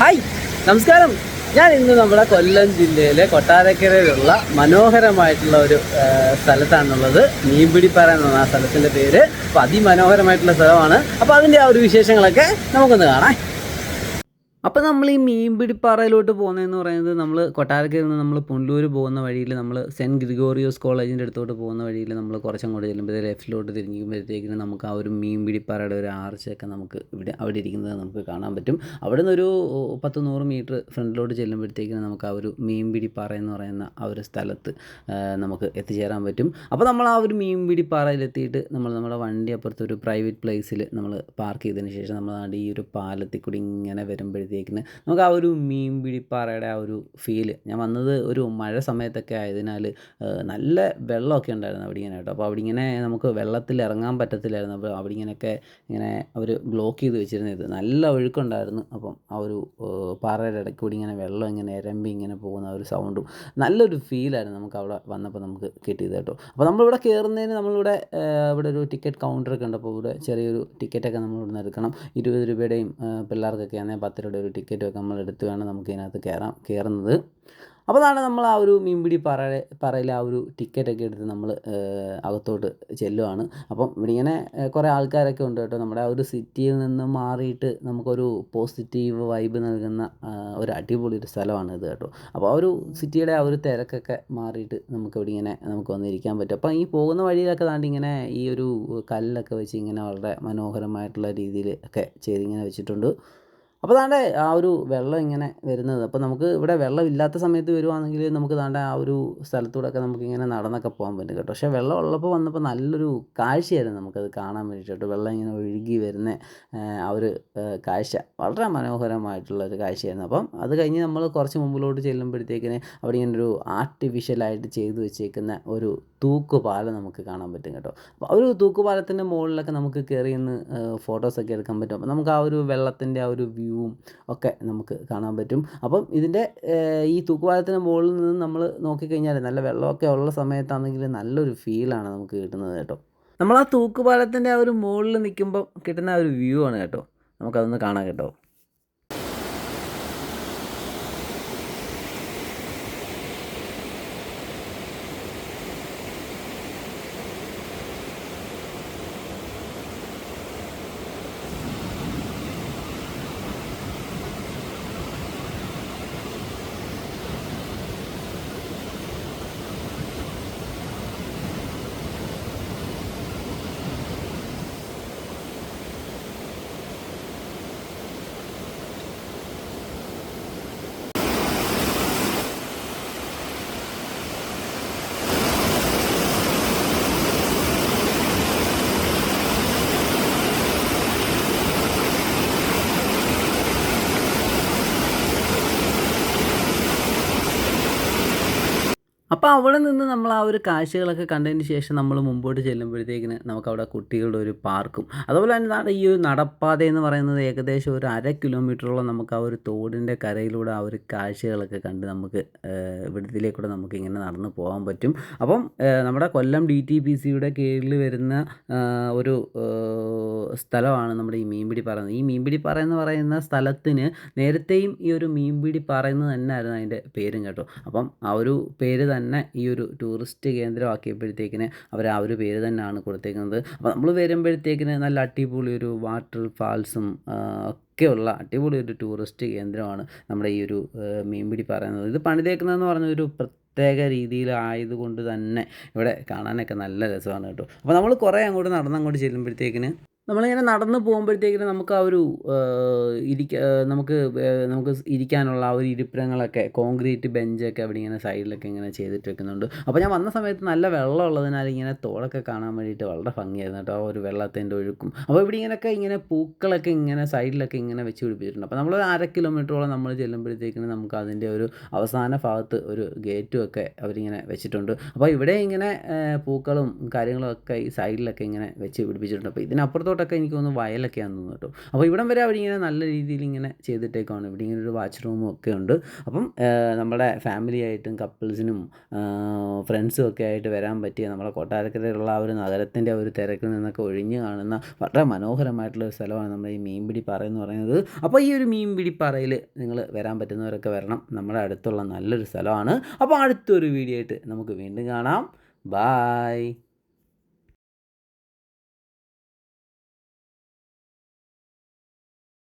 Hi, നമസ്കാരം. ഞാൻ ഇന്ന് നമ്മുടെ കൊല്ലം ജില്ലയിലെ കൊട്ടാരക്കരയിലുള്ള മനോഹരമായിട്ടുള്ള ഒരു സ്ഥലത്താണുള്ളത്. മീൻപിടിപ്പാറ എന്നാണ് ആ സ്ഥലത്തിൻ്റെ പേര്. അപ്പോൾ അതിമനോഹരമായിട്ടുള്ള സ്ഥലമാണ്. അപ്പോൾ അതിൻ്റെ ആ ഒരു വിശേഷങ്ങളൊക്കെ നമുക്കൊന്ന് കാണാം. അപ്പോൾ നമ്മൾ ഈ മീൻപിടിപ്പാറയിലോട്ട് പോകുന്നതെന്ന് പറയുന്നത്, നമ്മൾ കൊട്ടാരക്കരയിൽ നിന്ന് നമ്മൾ പുനലൂർ പോകുന്ന വഴിയിൽ, നമ്മൾ സെൻറ്റ് ഗ്രിഗോറിയോസ് കോളേജിൻ്റെ അടുത്തോട്ട് പോകുന്ന വഴിയിൽ നമ്മൾ കുറച്ചങ്ങോട്ട് ചെല്ലുമ്പോൾ ലെഫ്റ്റിലോട്ട് തിരിഞ്ഞുമ്പോഴത്തേക്കിനും നമുക്ക് ആ ഒരു മീൻപിടിപ്പാറയുടെ ഒരു ആർച്ചൊക്കെ നമുക്ക് അവിടെ ഇരിക്കുന്നത് നമുക്ക് കാണാൻ പറ്റും. അവിടെ നിന്നൊരു 10-100 മീറ്റർ ഫ്രണ്ടിലോട്ട് ചെല്ലുമ്പോഴത്തേക്കിനും നമുക്ക് ആ ഒരു മീൻപിടിപ്പാറ എന്ന് പറയുന്ന ആ ഒരു സ്ഥലത്ത് നമുക്ക് എത്തിച്ചേരാൻ പറ്റും. അപ്പോൾ നമ്മൾ ആ ഒരു മീൻപിടിപ്പാറയിലെത്തിയിട്ട് നമ്മുടെ വണ്ടി അപ്പുറത്ത് ഒരു പ്രൈവറ്റ് പ്ലേസിൽ നമ്മൾ പാർക്ക് ചെയ്തതിന് ശേഷം നമ്മൾ ഈ ഒരു പാലത്തിൽ കൂടി ഇങ്ങനെ വരുമ്പോഴത്തേക്കിന് നമുക്ക് ആ ഒരു മീൻപിടിപ്പാറയുടെ ആ ഒരു ഫീല്, ഞാൻ വന്നത് ഒരു മഴ സമയത്തൊക്കെ ആയതിനാൽ നല്ല വെള്ളമൊക്കെ ഉണ്ടായിരുന്നു അവിടെ ഇങ്ങനെ കേട്ടോ. അപ്പോൾ അവിടെ ഇങ്ങനെ നമുക്ക് വെള്ളത്തിൽ ഇറങ്ങാൻ പറ്റത്തില്ലായിരുന്നു. അപ്പോൾ അവിടെ ഇങ്ങനെ അവർ ബ്ലോക്ക് ചെയ്ത് വെച്ചിരുന്നത്, നല്ല ഒഴുക്കുണ്ടായിരുന്നു. അപ്പം ആ ഒരു പാറയുടെ ഇടയ്ക്ക് കൂടി ഇങ്ങനെ വെള്ളം ഇങ്ങനെ ഇരമ്പി ഇങ്ങനെ പോകുന്ന ഒരു സൗണ്ടും നല്ലൊരു ഫീലായിരുന്നു നമുക്ക് അവിടെ വന്നപ്പോൾ നമുക്ക് കിട്ടിയത് കേട്ടോ. അപ്പോൾ നമ്മളിവിടെ കയറുന്നതിന് ഇവിടെ ഒരു ടിക്കറ്റ് കൗണ്ടറൊക്കെ ഉണ്ട്. അപ്പോൾ ഇവിടെ ചെറിയൊരു ടിക്കറ്റൊക്കെ നമ്മൾ ഇവിടെ നിന്ന് എടുക്കണം. 20 രൂപയുടെയും പിള്ളേർക്കൊക്കെ ആണെങ്കിൽ 10 രൂപയുടെ ഒരു ടിക്കറ്റൊക്കെ നമ്മൾ എടുത്ത് വേണം നമുക്ക് ഇതിനകത്ത് കയറുന്നത്. അപ്പോൾ അതാണ് നമ്മൾ ആ ഒരു പാറയിലെ ആ ഒരു ടിക്കറ്റൊക്കെ എടുത്ത് നമ്മൾ അകത്തോട്ട് ചെല്ലുവാണ്. അപ്പം ഇവിടെ ഇങ്ങനെ കുറേ ആൾക്കാരൊക്കെ ഉണ്ട് കേട്ടോ. നമ്മുടെ ആ ഒരു സിറ്റിയിൽ നിന്ന് മാറിയിട്ട് നമുക്കൊരു പോസിറ്റീവ് വൈബ് നൽകുന്ന ഒരു അടിപൊളി ഒരു സ്ഥലമാണ് ഇത് കേട്ടോ. അപ്പോൾ ആ ഒരു സിറ്റിയുടെ ആ ഒരു തിരക്കൊക്കെ മാറിയിട്ട് നമുക്ക് വന്നിരിക്കാൻ പറ്റും. അപ്പോൾ ഈ പോകുന്ന വഴിയിലൊക്കെ ഇങ്ങനെ ഈ ഒരു കല്ലൊക്കെ വെച്ച് ഇങ്ങനെ വളരെ മനോഹരമായിട്ടുള്ള രീതിയിൽ ഒക്കെ ചെയ്തിങ്ങനെ വെച്ചിട്ടുണ്ട്. അപ്പോൾ ആ ഒരു വെള്ളം ഇങ്ങനെ വരുന്നത്, അപ്പോൾ നമുക്ക് ഇവിടെ വെള്ളമില്ലാത്ത സമയത്ത് വരുവാണെങ്കിൽ നമുക്ക് ആ ഒരു സ്ഥലത്തൂടെയൊക്കെ നമുക്കിങ്ങനെ നടന്നൊക്കെ പോകാൻ പറ്റും കേട്ടോ. പക്ഷേ വെള്ളം ഉള്ളപ്പോൾ വന്നപ്പോൾ നല്ലൊരു കാഴ്ചയായിരുന്നു നമുക്കത് കാണാൻ വേണ്ടിയിട്ട്. വെള്ളം ഇങ്ങനെ ഒഴുകി വരുന്ന ആ ഒരു കാഴ്ച വളരെ മനോഹരമായിട്ടുള്ളൊരു കാഴ്ചയായിരുന്നു. അപ്പം അത് കഴിഞ്ഞ് നമ്മൾ കുറച്ച് മുമ്പിലോട്ട് ചെല്ലുമ്പോഴത്തേക്കിന് അവിടെ ഇങ്ങനെ ഒരു ആർട്ടിഫിഷ്യലായിട്ട് ചെയ്തു വെച്ചേക്കുന്ന ഒരു തൂക്കുപാലം നമുക്ക് കാണാൻ പറ്റും കേട്ടോ. അപ്പോൾ ആ ഒരു തൂക്കുപാലത്തിൻ്റെ മുകളിലൊക്കെ നമുക്ക് കയറി നിന്ന് ഫോട്ടോസൊക്കെ എടുക്കാൻ പറ്റും. അപ്പോൾ നമുക്ക് ആ ഒരു വെള്ളത്തിൻ്റെ ആ ഒരു വ്യൂവും ഒക്കെ നമുക്ക് കാണാൻ പറ്റും. അപ്പം ഇതിൻ്റെ ഈ തൂക്കുപാലത്തിൻ്റെ മുകളിൽ നിന്ന് നമ്മൾ നോക്കിക്കഴിഞ്ഞാൽ നല്ല വെള്ളമൊക്കെ ഉള്ള സമയത്താണെങ്കിൽ നല്ലൊരു ഫീലാണ് നമുക്ക് കിട്ടുന്നത് കേട്ടോ. നമ്മൾ ആ തൂക്കുപാലത്തിൻ്റെ ആ ഒരു മുകളിൽ നിൽക്കുമ്പോൾ കിട്ടുന്ന ആ ഒരു വ്യൂ ആണ് കേട്ടോ. നമുക്കതൊന്ന് കാണാം കേട്ടോ. അപ്പോൾ അവിടെ നിന്ന് നമ്മൾ ആ ഒരു കാഴ്ചകളൊക്കെ കണ്ടതിന് ശേഷം നമ്മൾ മുമ്പോട്ട് ചെല്ലുമ്പോഴത്തേക്കിന് നമുക്കവിടെ കുട്ടികളുടെ ഒരു പാർക്കും, അതുപോലെ തന്നെ ഈ ഒരു നടപ്പാത എന്ന് പറയുന്നത് ഏകദേശം ഒരു 1/2 കിലോമീറ്ററോളം നമുക്ക് ആ ഒരു തോടിൻ്റെ കരയിലൂടെ ആ ഒരു കാഴ്ചകളൊക്കെ കണ്ട് നമുക്ക് ഇവിടത്തിലേക്കൂടെ നമുക്ക് ഇങ്ങനെ നടന്ന് പോകാൻ പറ്റും. അപ്പം നമ്മുടെ കൊല്ലം DTPCയുടെ കീഴിൽ വരുന്ന ഒരു സ്ഥലമാണ് നമ്മുടെ ഈ മീൻപിടിപ്പാറ. ഈ മീൻപിടിപ്പാറ എന്ന് പറയുന്ന സ്ഥലത്തിന് നേരത്തെയും ഈ ഒരു മീൻപിടിപ്പാറ എന്ന് തന്നെയായിരുന്നു അതിൻ്റെ പേരും കേട്ടോ. അപ്പം ആ ഒരു പേര് തന്നെ ഈ ഒരു ടൂറിസ്റ്റ് കേന്ദ്രമാക്കിയപ്പോഴത്തേക്കിന് അവർ ആ ഒരു പേര് തന്നെയാണ് കൊടുത്തേക്കുന്നത്. അപ്പോൾ നമ്മൾ വരുമ്പോഴത്തേക്കിന് നല്ല അടിപൊളി ഒരു വാട്ടർ ഫാൾസും ഒക്കെയുള്ള അടിപൊളി ഒരു ടൂറിസ്റ്റ് കേന്ദ്രമാണ് നമ്മുടെ ഈ ഒരു മീൻപിടിപ്പാറ എന്നത്. ഇത് പണിതേക്കുന്നതെന്ന് പറഞ്ഞൊരു പ്രത്യേക രീതിയിലായതുകൊണ്ട് തന്നെ ഇവിടെ കാണാനൊക്കെ നല്ല രസമാണ് കേട്ടോ. അപ്പോൾ നമ്മൾ കുറേ അങ്ങോട്ട് ചെല്ലുമ്പോഴത്തേക്കിന് നമ്മളിങ്ങനെ നടന്ന് പോകുമ്പോഴത്തേക്കിനും നമുക്ക് ആ ഒരു നമുക്ക് ഇരിക്കാനുള്ള ആ ഒരു ഇരിപ്പിടങ്ങളൊക്കെ കോൺക്രീറ്റ് ബെഞ്ചൊക്കെ അവിടെ ഇങ്ങനെ സൈഡിലൊക്കെ ഇങ്ങനെ ചെയ്തിട്ട് വെക്കുന്നുണ്ട്. അപ്പോൾ ഞാൻ വന്ന സമയത്ത് നല്ല വെള്ളം ഉള്ളതിനാൽ ഇങ്ങനെ തോടൊക്കെ കാണാൻ വേണ്ടിയിട്ട് വളരെ ഭംഗിയായിരുന്നു കേട്ടോ, ആ ഒരു വെള്ളത്തിൻ്റെ ഒഴുക്കും. അപ്പോൾ ഇവിടെ ഇങ്ങനെ പൂക്കളൊക്കെ ഇങ്ങനെ സൈഡിലൊക്കെ ഇങ്ങനെ വെച്ച് പിടിപ്പിച്ചിട്ടുണ്ട്. അപ്പോൾ നമ്മൾ 1/2 കിലോമീറ്ററോളം നമ്മൾ ചെല്ലുമ്പോഴത്തേക്കിനും നമുക്ക് അതിൻ്റെ ഒരു അവസാന ഭാഗത്ത് ഒരു ഗേറ്റും ഒക്കെ അവരിങ്ങനെ വെച്ചിട്ടുണ്ട്. അപ്പോൾ ഇവിടെ ഇങ്ങനെ പൂക്കളും കാര്യങ്ങളും ഒക്കെ ഈ സൈഡിലൊക്കെ ഇങ്ങനെ വെച്ച് പിടിപ്പിച്ചിട്ടുണ്ട്. അപ്പോൾ ഇതിനപ്പുറത്തോട്ട് ബാക്കോട്ടൊക്കെ എനിക്ക് തോന്നുന്നു വയലൊക്കെയാണെന്ന് തോന്നുന്നു കേട്ടോ. അപ്പോൾ ഇവിടം വരെ അവരിങ്ങനെ നല്ല രീതിയിൽ ഇങ്ങനെ ചെയ്തിട്ടേക്കാണ്. ഇവിടെ ഇങ്ങനെ ഒരു വാച്ച് റൂമും ഒക്കെ ഉണ്ട്. അപ്പം നമ്മുടെ ഫാമിലി ആയിട്ടും കപ്പിൾസിനും ഫ്രണ്ട്സും ഒക്കെ ആയിട്ട് വരാൻ പറ്റിയ നമ്മുടെ കൊട്ടാരക്കരയിലുള്ള ആ ഒരു നഗരത്തിൻ്റെ ഒരു തിരക്കിൽ നിന്നൊക്കെ ഒഴിഞ്ഞ് കാണുന്ന വളരെ മനോഹരമായിട്ടുള്ള ഒരു സ്ഥലമാണ് നമ്മുടെ ഈ മീൻപിടിപ്പാറ എന്ന് പറയുന്നത്. അപ്പോൾ ഈ ഒരു മീൻപിടിപ്പാറയിൽ നിങ്ങൾ വരാൻ പറ്റുന്നവരൊക്കെ വരണം. നമ്മുടെ അടുത്തുള്ള നല്ലൊരു സ്ഥലമാണ്. അപ്പോൾ അടുത്തൊരു വീഡിയോ ആയിട്ട് നമുക്ക് വീണ്ടും കാണാം. ബായ്.